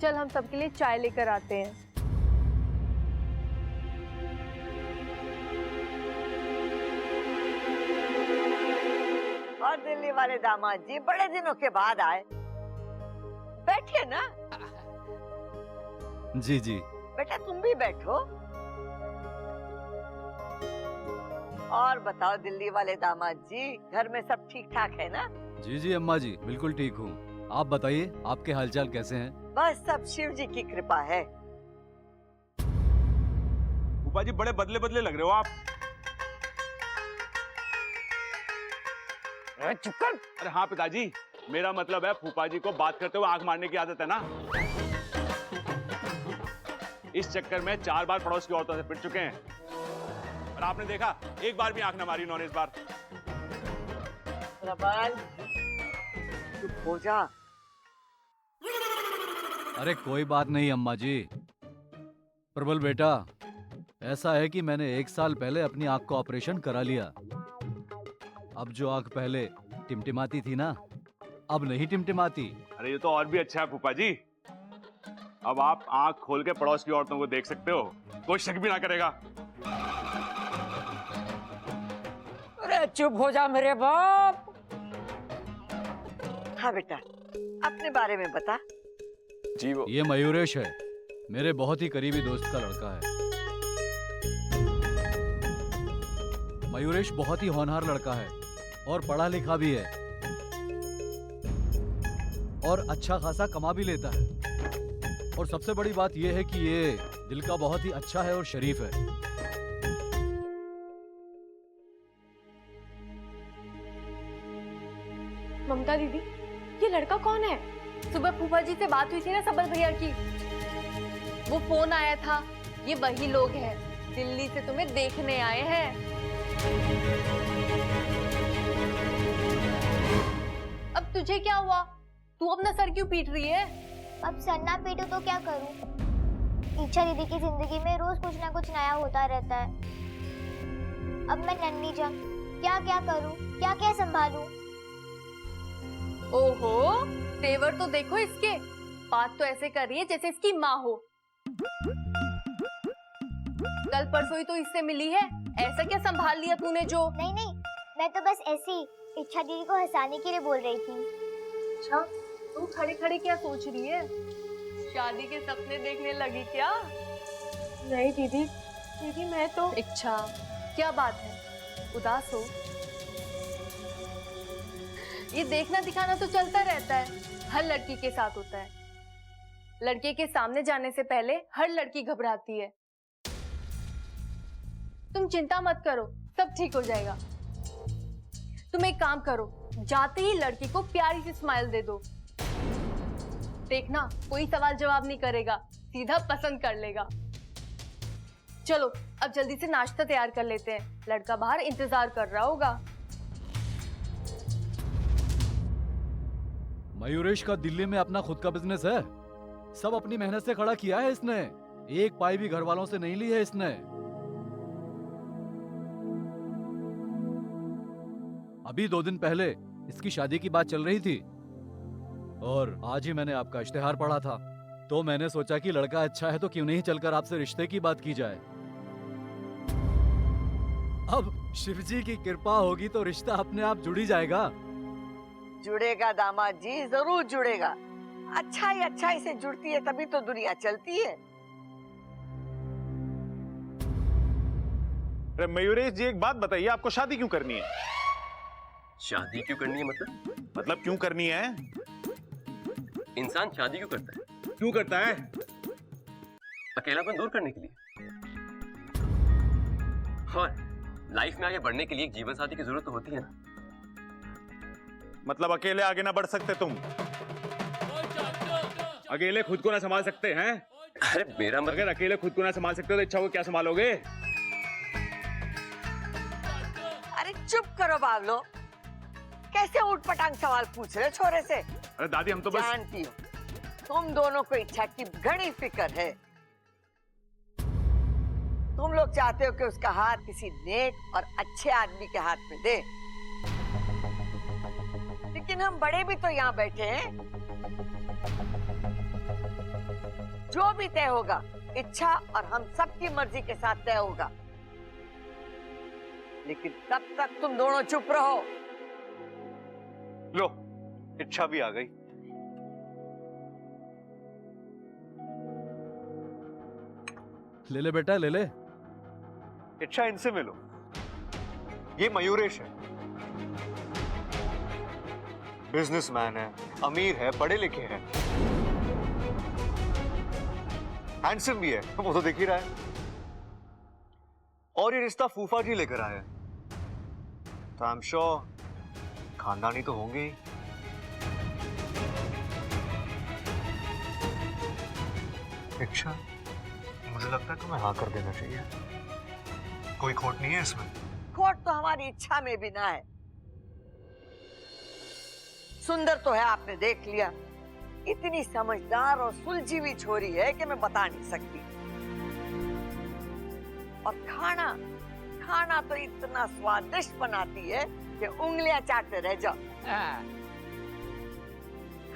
चल हम सबके लिए चाय लेकर आते हैं। और दिल्ली वाले दामाद जी बड़े दिनों के बाद आए, बैठिए ना। जी जी। बेटा तुम भी बैठो। और बताओ दिल्ली वाले दामाद जी, घर में सब ठीक ठाक है ना? जी जी अम्मा जी, बिल्कुल ठीक हूँ। आप बताइए, आपके हालचाल कैसे हैं? बस सब शिव जी की कृपा है। फूफा जी बड़े बदले बदले लग रहे हो आप। चुप कर। अरे हाँ पिताजी, मेरा मतलब है फूफा जी को बात करते हुए आंख मारने की आदत है ना। इस चक्कर में 4 बार पड़ोस की औरतों से पिट चुके हैं और आपने देखा एक बार भी आंख न मारी उन्होंने इस बार। प्रबल चुप हो जा। अरे कोई बात नहीं अम्मा जी। प्रबल बेटा, ऐसा है कि मैंने 1 साल पहले अपनी आंख का ऑपरेशन करा लिया। अब जो आंख पहले टिमटिमाती थी ना, अब नहीं टिमटिमाती। अरे ये तो और भी अच्छा है फूफा जी, अब आप आंख खोल के पड़ोस की औरतों को देख सकते हो, कोई शक भी ना करेगा। अरे चुप हो जा मेरे बाप। हाँ बेटा, अपने बारे में बता। जी वो ये मयूरेश है, मेरे बहुत ही करीबी दोस्त का लड़का है। मयूरेश बहुत ही होनहार लड़का है और पढ़ा लिखा भी है और अच्छा खासा कमा भी लेता है। और सबसे बड़ी बात यह है कि ये दिल का बहुत ही अच्छा है और शरीफ है। ममता दीदी, ये लड़का कौन है? सुबह फूफा जी से बात हुई थी ना सबल भैया की, वो फोन आया था। ये वही लोग हैं, दिल्ली से तुम्हें देखने आए हैं। अब तुझे क्या हुआ? तू अपना सर क्यों पीट रही है? अब सर ना पीटू तो क्या करूं? इच्छा दीदी की जिंदगी में रोज कुछ ना कुछ नया होता रहता है। अब मैं नन्ही जंग क्या क्या करूं, क्या क्या संभालूं? ओहो, तेवर तो देखो इसके, बात तो ऐसे कर रही है जैसे इसकी माँ हो। कल परसों ही तो इससे मिली है, ऐसा क्या संभाल लिया तूने जो? नहीं नहीं, मैं तो बस ऐसी इच्छा दीदी को हंसाने के लिए बोल रही थी। अच्छा, तू खड़े खड़े क्या सोच रही है? शादी के सपने देखने लगी क्या? नहीं दीदी, दीदी मैं तो। इच्छा, क्या बात है, उदास हो? ये देखना दिखाना तो चलता रहता है, हर लड़की के साथ होता है। लड़के के सामने जाने से पहले हर लड़की घबराती है। तुम चिंता मत करो, सब ठीक हो जाएगा। तुम एक काम करो, जाते ही लड़की को प्यारी सी स्माइल दे दो। देखना कोई सवाल जवाब नहीं करेगा, सीधा पसंद कर लेगा। चलो अब जल्दी से नाश्ता तैयार कर लेते हैं, लड़का बाहर इंतजार कर रहा होगा। मयूरेश का दिल्ली में अपना खुद का बिजनेस है, सब अपनी मेहनत से खड़ा किया है इसने, एक पाई भी घर वालों से नहीं ली है इसने। अभी 2 दिन पहले इसकी शादी की बात चल रही थी और आज ही मैंने आपका इश्तेहार पढ़ा था, तो मैंने सोचा कि लड़का अच्छा है तो क्यों नहीं चलकर आपसे रिश्ते की बात की जाए। अब शिवजी की कृपा होगी तो रिश्ता अपने आप जुड़ ही जाएगा। जुड़ेगा दामाद जी, जरूर जुड़ेगा। अच्छाई से जुड़ती है तभी तो दुनिया चलती है। अरे मयूरेश जी एक बात बताइए, आपको शादी क्यों करनी है? शादी क्यों करनी है मतलब क्यों करनी है? इंसान शादी क्यों करता है? क्यों करता है? अकेलापन दूर करने के लिए और लाइफ में आगे बढ़ने के लिए एक जीवन साथी की जरूरत तो होती है ना। मतलब अकेले आगे ना बढ़ सकते तुम? अकेले खुद को ना संभाल सकते हैं? अरे मेरा अगर अकेले खुद को ना संभाल सकते हो तो इच्छा को क्या संभालोगे? अरे चुप करो बावलो, कैसे उठपटांग सवाल पूछ रहे छोरे से? अरे दादी हम तो बस। जानती हो तुम दोनों को इच्छा की घनी फिक्र है। तुम लोग चाहते हो कि उसका हाथ किसी नेक और अच्छे आदमी के हाथ में दे, लेकिन हम बड़े भी तो यहाँ बैठे हैं। जो भी तय होगा इच्छा और हम सबकी मर्जी के साथ तय होगा, लेकिन तब तक तुम दोनों चुप रहो। लो, इच्छा भी आ गई। ले ले बेटा, ले ले। इच्छा, इनसे मिलो। ये मयूरेश है, बिजनेसमैन है, अमीर है, पढ़े लिखे हैं, हैंडसम भी है, वो तो दिख ही रहा है। और ये रिश्ता फूफा जी लेकर आए हैं, तो आई एम श्योर खानदानी तो होंगे ही। इच्छा, मुझे लगता है तुम्हें हाँ कर देना चाहिए। कोई खोट नहीं है इसमें। खोट तो हमारी इच्छा में भी ना है। सुंदर तो है, आपने देख लिया, इतनी समझदार और सुलझी हुई छोरी है कि मैं बता नहीं सकती। और खाना खाना तो इतना स्वादिष्ट बनाती है कि उंगलियां चाटते रह जाओ।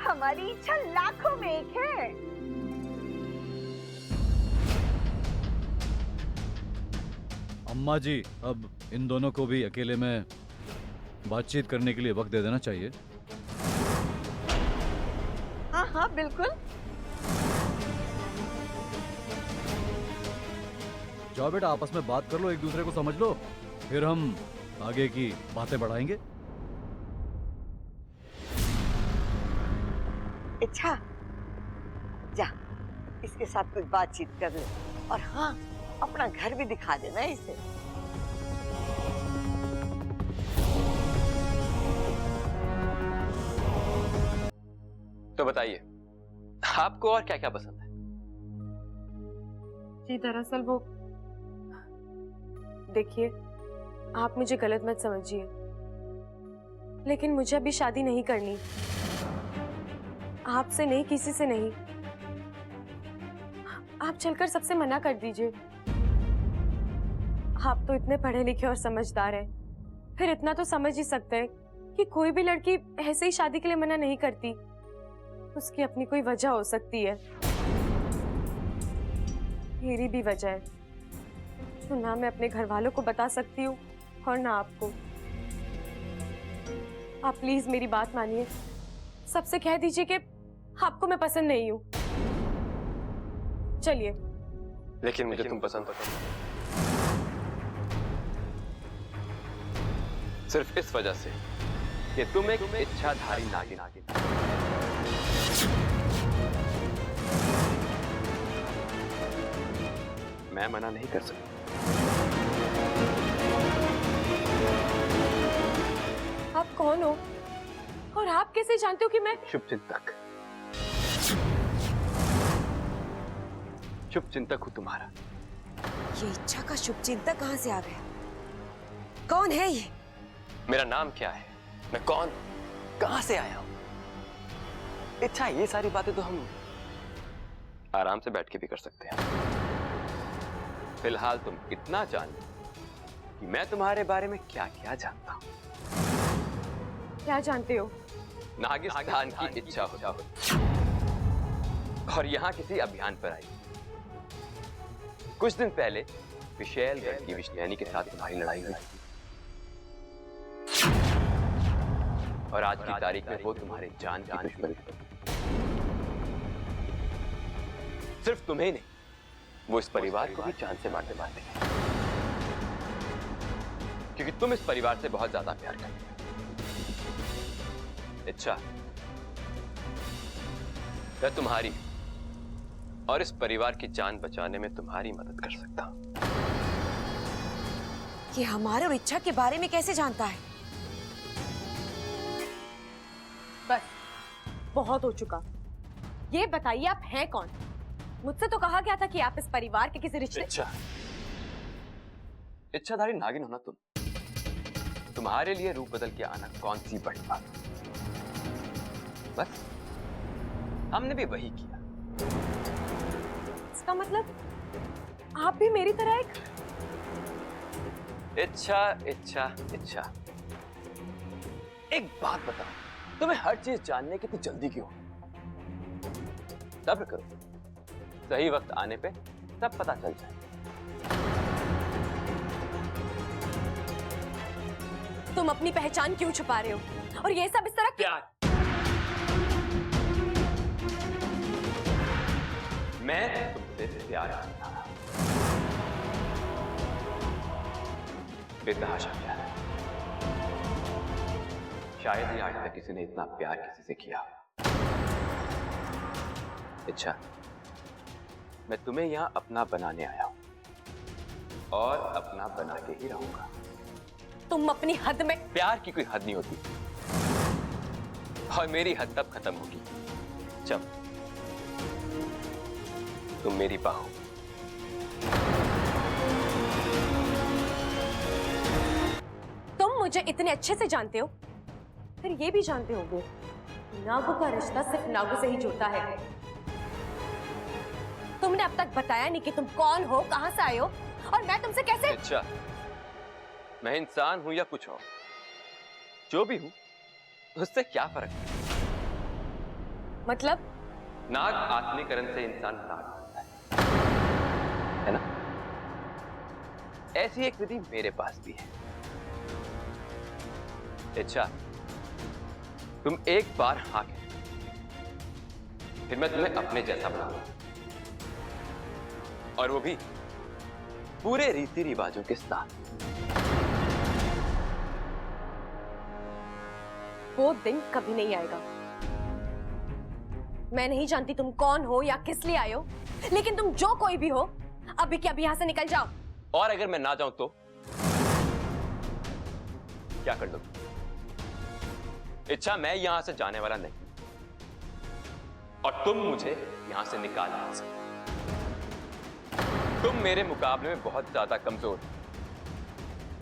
हमारी इच्छा लाखों में एक है। अम्मा जी, अब इन दोनों को भी अकेले में बातचीत करने के लिए वक्त दे देना चाहिए। हाँ हाँ बिल्कुल। जाओ बेटा, आपस में बात कर लो, एक दूसरे को समझ लो, फिर हम आगे की बातें बढ़ाएंगे। इच्छा, जा इसके साथ कुछ बातचीत कर ले, और हाँ अपना घर भी दिखा देना इसे। तो बताइए, आपको और क्या क्या पसंद है? जी दरअसल वो, देखिए आप मुझे गलत मत समझिए, लेकिन मुझे अभी शादी नहीं करनी। आपसे नहीं, किसी से नहीं। आप चलकर सबसे मना कर दीजिए। आप तो इतने पढ़े लिखे और समझदार हैं, फिर इतना तो समझ ही सकते हैं कि कोई भी लड़की ऐसे ही शादी के लिए मना नहीं करती। उसकी अपनी कोई वजह हो सकती है। मेरी भी वजह है, तो ना मैं अपने घर वालों को बता सकती हूँ और ना आपको। आप प्लीज मेरी बात मानिए, सबसे कह दीजिए कि आपको मैं पसंद नहीं हूँ। चलिए। लेकिन मुझे तुम पसंद हो, सिर्फ इस वजह से कि तुम एक इच्छाधारी नागिन। मैं मना नहीं कर सकता। आप कौन हो और आप कैसे जानते हो कि मैं? शुभचिंतक। शुभचिंतक हूं तुम्हारा। ये इच्छा का शुभचिंतक कहाँ से आ गया? कौन है ये? मेरा नाम क्या है, मैं कौन, कहां से आया हूं? इच्छा, ये सारी बातें तो हम आराम से बैठ के भी कर सकते हैं। फिलहाल तुम इतना जान लो कि मैं तुम्हारे बारे में क्या क्या जानता हूं। क्या जानते हो? नागिस्तान की इच्छा हो और यहाँ किसी अभियान पर आई। कुछ दिन पहले विशैलगढ़ की विष्णुयानी के साथ तुम्हारी लड़ाई हुई और आज की तारीख में वो तुम्हारे जान की दुश्मनी। सिर्फ तुम्हें नहीं, वो इस परिवार को भी जान से मारते मारते हैं, क्योंकि तुम इस परिवार से बहुत ज्यादा प्यार करते हो। इच्छा, मैं तुम्हारी और इस परिवार की जान बचाने में तुम्हारी मदद कर सकता हूं। ये हमारे और इच्छा के बारे में कैसे जानता है? बस बहुत हो चुका। ये बताइए आप हैं कौन? मुझसे तो कहा गया था कि आप इस परिवार के किसी रिश्ते। इच्छाधारी नागिन होना तुम्हारे लिए रूप बदल के आना कौन सी बड़ी बात। बस हमने भी वही किया। इसका मतलब आप भी मेरी तरह एक इच्छा। एक बात बताओ, तुम्हें हर चीज जानने की इतनी जल्दी क्यों? सब्र करो, सही वक्त आने पे सब पता चल जाए। तुम अपनी पहचान क्यों छुपा रहे हो? और ये सब इस तरह प्यार, मैं तुमसे प्यार करता हूं। बेतहाशा प्यार। शायद ही आज तक किसी ने इतना प्यार किसी से किया। अच्छा, मैं तुम्हें यहां अपना बनाने आया हूं और अपना बना के ही रहूंगा। तुम अपनी हद में। प्यार की कोई हद नहीं होती और मेरी हद तब खत्म होगी जब तुम मेरी बाहों। तुम मुझे इतने अच्छे से जानते हो, फिर ये भी जानते होगे नागो का रिश्ता सिर्फ नागो से ही जुड़ता है। तुमने अब तक बताया नहीं कि तुम कौन हो, कहां से आए हो, और मैं तुमसे कैसे। अच्छा, मैं इंसान हूं या कुछ और, जो भी हूं उससे क्या फर्क है? मतलब? नाग आत्मीकरण से इंसान नाग बनता है ना? ऐसी एक विधि मेरे पास भी है। अच्छा, तुम एक बार हाँ कह, फिर मैं तुम्हें अपने जैसा बनाऊंगा, और वो भी पूरे रीति रिवाजों के साथ। वो दिन कभी नहीं आएगा। मैं नहीं जानती तुम कौन हो या किस लिए आए हो, लेकिन तुम जो कोई भी हो, अभी के अभी यहां से निकल जाओ। और अगर मैं ना जाऊं तो क्या कर दो? इच्छा, मैं यहां से जाने वाला नहीं, और तुम मुझे यहां से निकाल नहीं सकते। तुम मेरे मुकाबले में बहुत ज्यादा कमजोर हो।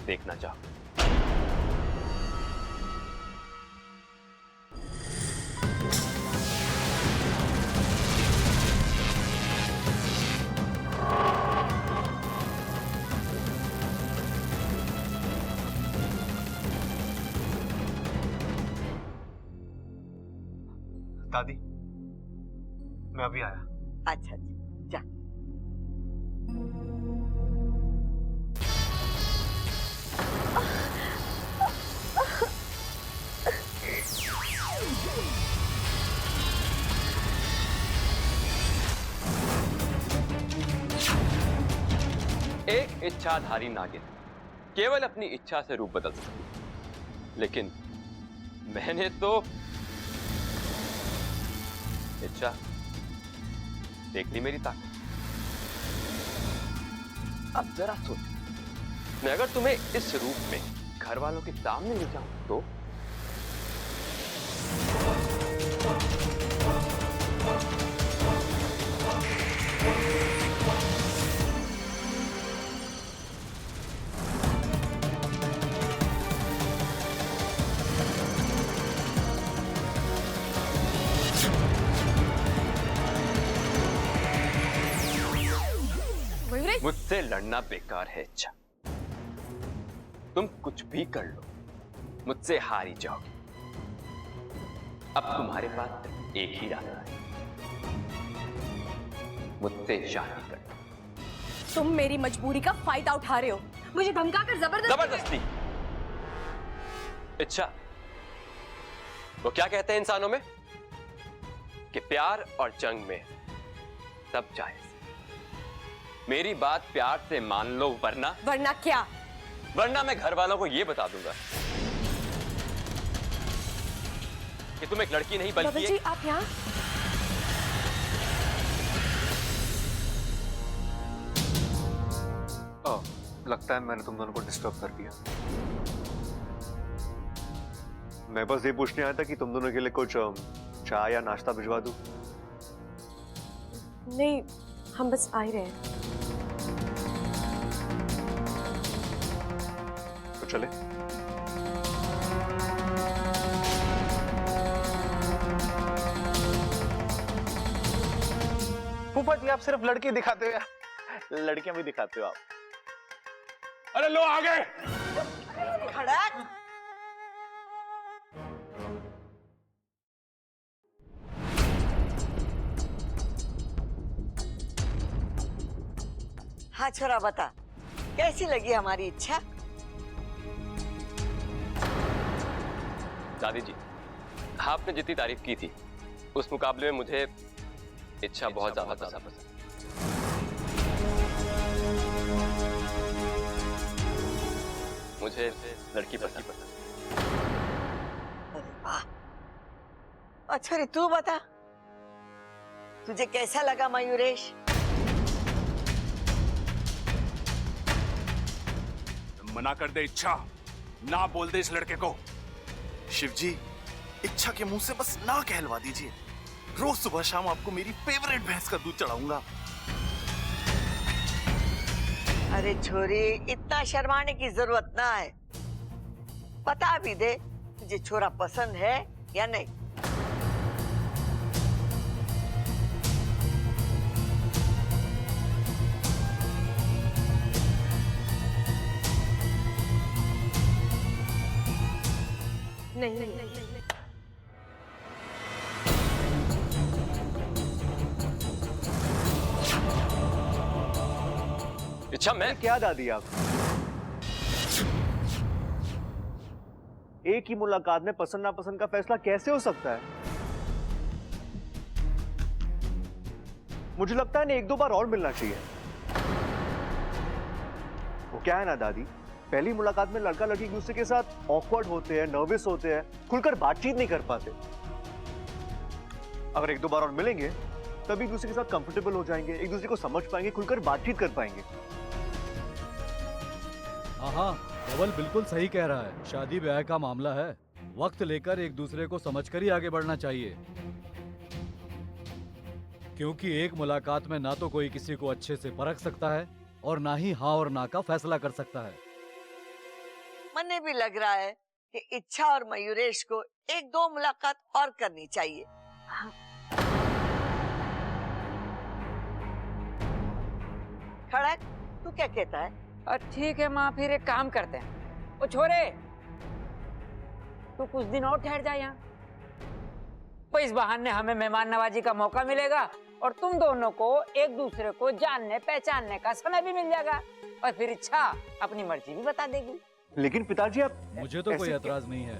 देखना चाहो। दादी, मैं अभी आया। अच्छा अच्छा, जा। एक इच्छाधारी नागिन केवल अपनी इच्छा से रूप बदल सकती है, लेकिन मैंने तो इच्छा देख ली मेरी ताकत। अब जरा सोच, मैं अगर तुम्हें इस रूप में घर वालों के सामने ले जाऊं तो? मुझसे लड़ना बेकार है इच्छा। तुम कुछ भी कर लो, मुझसे हार ही जाओगे। अब तुम्हारे पास एक ही रास्ता है, मुझसे शादी कर। तुम मेरी मजबूरी का फायदा उठा रहे हो, मुझे धमकाकर जबरदस्ती। इच्छा, वो क्या कहते हैं इंसानों में कि प्यार और जंग में सब जायज। मेरी बात प्यार से मान लो, वरना क्या? वरना मैं घर वालों को यह बता दूंगा कि तुम एक लड़की नहीं बल्कि जी, आप यहाँ? लगता है मैंने तुम दोनों को डिस्टर्ब कर दिया। मैं बस ये पूछने आया था कि तुम दोनों के लिए कुछ चाय या नाश्ता भिजवा दूं। नहीं, हम बस आ ही रहे हैं। तो चले। फूफा जी, आप सिर्फ लड़की दिखाते हो या लड़कियां भी दिखाते हो आप? अरे लो आ गए। खड़क। हाँ छोरा बता, कैसी लगी हमारी इच्छा? दादी जी, आपने जितनी तारीफ की थी उस मुकाबले में मुझे इच्छा बहुत ज्यादा पसंद। मुझे लड़की पसंद। अरे वाह। अच्छा रे, तू बता, तुझे कैसा लगा मयूरेश? मना कर दे इच्छा, ना बोल दे इस लड़के को। शिवजी, इच्छा के मुंह से बस ना कहलवा दीजिए। रोज सुबह शाम आपको मेरी फेवरेट भैंस का दूध चढ़ाऊंगा। अरे छोरी, इतना शर्माने की जरूरत ना है। बता भी दे तुझे छोरा पसंद है या नहीं। नहीं। इच्छा मैं क्या दादी आप? एक ही मुलाकात में पसंद नापसंद का फैसला कैसे हो सकता है? मुझे लगता है ना, एक दो बार और मिलना चाहिए। वो क्या है ना दादी, पहली मुलाकात में लड़का लड़की एक दूसरे के साथ ऑकवर्ड होते हैं, नर्वस होते हैं, खुलकर बातचीत नहीं कर पाते। अगर एक दो बार और मिलेंगे तभी एक दूसरे के साथ कंफर्टेबल हो जाएंगे, एक दूसरे को समझ पाएंगे, खुलकर बातचीत कर पाएंगे। हाँ, धवल बिल्कुल सही कह रहा है। शादी ब्याह का मामला है, वक्त लेकर एक दूसरे को समझकर ही आगे बढ़ना चाहिए। क्योंकि एक मुलाकात में ना तो कोई किसी को अच्छे से परख सकता है और ना ही हाँ और ना का फैसला कर सकता है। मने भी लग रहा है कि इच्छा और मयूरेश को एक दो मुलाकात और करनी चाहिए। खड़क, तू क्या कहता है? ठीक है माँ, फिर एक काम करते हैं। ओ छोरे, तू कुछ दिन और ठहर जा यहाँ। तो इस बहाने हमें मेहमान नवाजी का मौका मिलेगा और तुम दोनों को एक दूसरे को जानने पहचानने का समय भी मिल जाएगा, और फिर इच्छा अपनी मर्जी भी बता देगी। लेकिन पिताजी आप मुझे तो कोई एतराज नहीं है।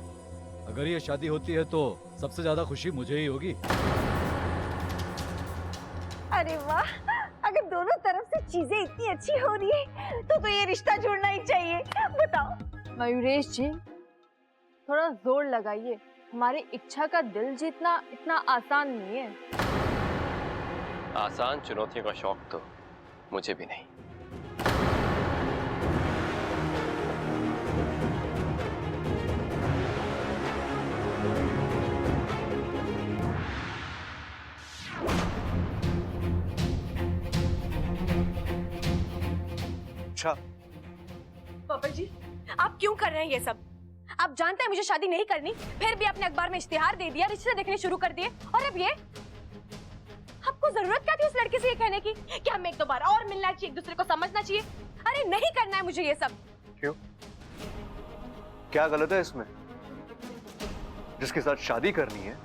अगर ये शादी होती है तो सबसे ज्यादा खुशी मुझे ही होगी। अरे वाह, अगर दोनों तरफ से चीजें इतनी अच्छी हो रही है तो ये रिश्ता जोड़ना ही चाहिए। बताओ मयूरेश जी, थोड़ा जोर लगाइए। हमारी इच्छा का दिल जीतना इतना आसान नहीं है। आसान चुनौतियों का शौक तो मुझे भी नहीं। अच्छा, पापा जी, आप क्यों कर रहे हैं ये सब? आप जानते हैं मुझे शादी नहीं करनी, फिर भी आपने अखबार में इश्तिहार दे दिया, रिश्ते देखने शुरू कर दिए, और अब ये? आपको जरूरत क्या थी उस लड़के से ये कहने की कि हमें एक दो बार और मिलना चाहिए, एक दूसरे को समझना चाहिए? अरे नहीं करना है मुझे ये सब। क्यों? क्या गलत है इसमें? जिसके साथ शादी करनी है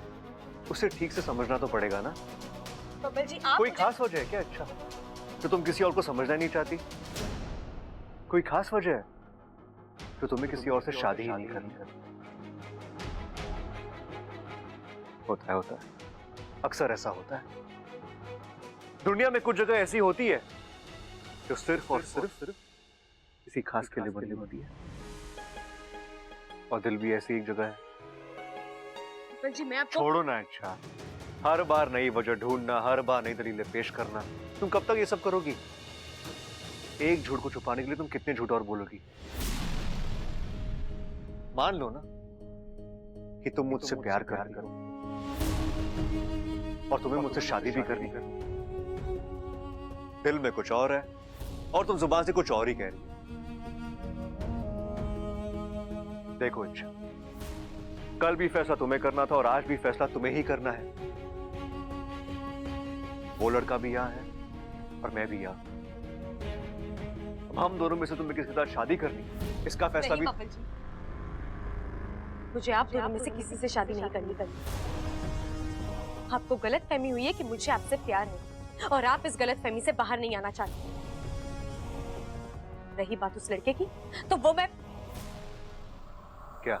उसे ठीक से समझना तो पड़ेगा ना। पापा जी, आप कोई खास वजह है क्या? अच्छा, तो तुम किसी और को समझना नहीं चाहती? कोई खास वजह है तो तुम्हें किसी और से शादी ही नहीं करनी? होता है, अक्सर ऐसा होता है। दुनिया में कुछ जगह ऐसी होती है जो सिर्फ और सिर्फ किसी खास के लिए बनी होती है, और दिल भी ऐसी एक जगह है। पापा जी, मैं आपको छोड़ो ना। अच्छा, हर बार नई वजह ढूंढना, हर बार नई दलीलें पेश करना, तुम कब तक ये सब करोगी? एक झूठ को छुपाने के लिए तुम कितने झूठ और बोलोगी? मान लो ना कि तुम मुझसे प्यार करती हो और तुम्हें मुझसे शादी भी करनी है। दिल में कुछ और है और तुम जुबान से कुछ और ही कह रही हो। देखो इच्छा, कल भी फैसला तुम्हें करना था और आज भी फैसला तुम्हें ही करना है। वो लड़का भी यहाँ है और मैं भी यहाँ। अब हम दोनों में से तुम्हें किसके साथ शादी करनी, इसका फैसला भी। पापा जी, मुझे आप दोनों में से किसी से शादी नहीं करनी। आपको गलत फहमी हुई है कि मुझे आपसे प्यार है और आप इस गलत फहमी से बाहर नहीं आना चाहते। रही बात उस लड़के की, तो वो मैं क्या?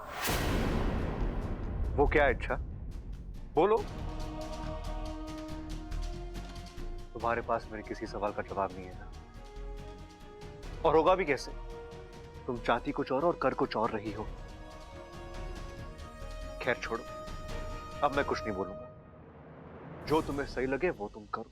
वो क्या है इच्छा? बोलो। तुम्हारे पास मेरे किसी सवाल का जवाब नहीं है ना, और होगा भी कैसे? तुम चाहती कुछ और कर कुछ और रही हो। खैर छोड़ो, अब मैं कुछ नहीं बोलूंगा। जो तुम्हें सही लगे वो तुम करो।